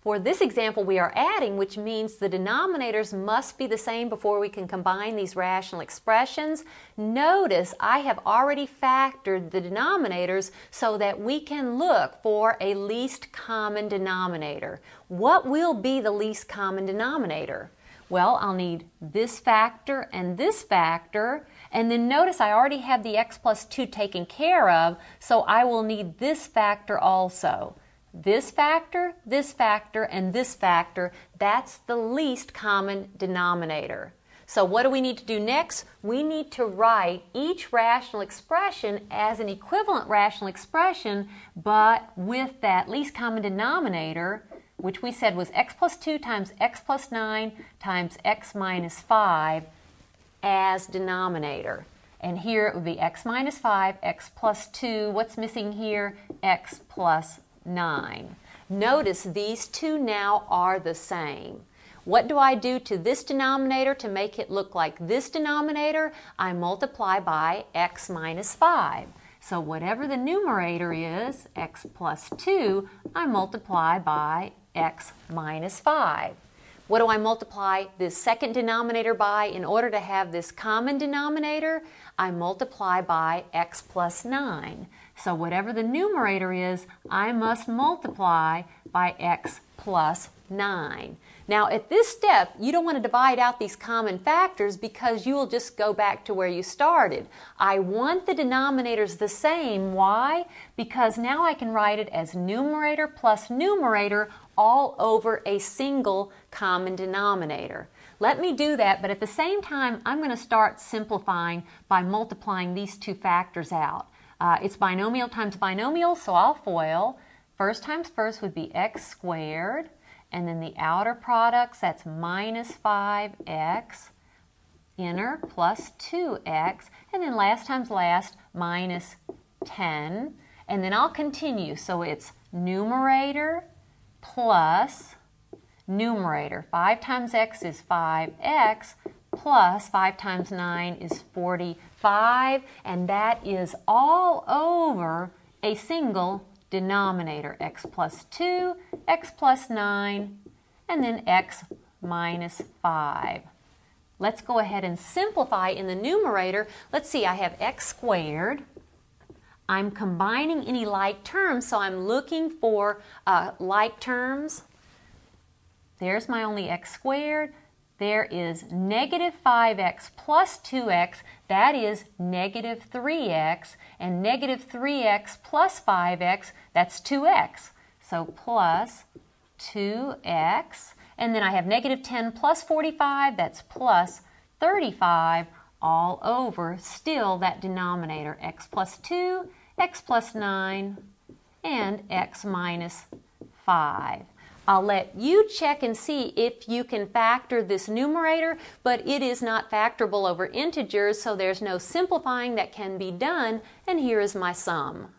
For this example, we are adding, which means the denominators must be the same before we can combine these rational expressions. Notice I have already factored the denominators so that we can look for a least common denominator. What will be the least common denominator? Well, I'll need this factor, and then notice I already have the x plus 2 taken care of, so I will need this factor also. This factor, and this factor, that's the least common denominator. So what do we need to do next? We need to write each rational expression as an equivalent rational expression, but with that least common denominator, which we said was x plus 2 times x plus 9 times x minus 5 as denominator. And here it would be x minus 5, x plus 2, what's missing here? X plus 9. Notice these two now are the same. What do I do to this denominator to make it look like this denominator? I multiply by x minus 5. So whatever the numerator is, x plus 2, I multiply by x minus 5. What do I multiply this second denominator by in order to have this common denominator? I multiply by x plus 9. So whatever the numerator is, I must multiply by x plus 9. Now at this step, you don't want to divide out these common factors because you will just go back to where you started. I want the denominators the same. Why? Because now I can write it as numerator plus numerator all over a single common denominator. Let me do that, but at the same time, I'm going to start simplifying by multiplying these two factors out. It's binomial times binomial, so I'll FOIL. First times first would be x squared, and then the outer products, that's minus 5x, inner plus 2x, and then last times last, minus 10. And then I'll continue, so it's numerator plus numerator. 5 times x is 5x, plus 5 times 9 is 45, and that is all over a single denominator, x plus 2, x plus 9, and then x minus 5. Let's go ahead and simplify in the numerator. Let's see, I have x squared. I'm combining any like terms, so I'm looking for like terms. There's my only x squared. There is negative 5x plus 2x, that is negative 3x, and negative 3x plus 5x, that's 2x. So plus 2x, and then I have negative 10 plus 45, that's plus 35, all over still that denominator, x plus 2, x plus 9, and x minus 5. I'll let you check and see if you can factor this numerator, but it is not factorable over integers, so there's no simplifying that can be done, and here is my sum.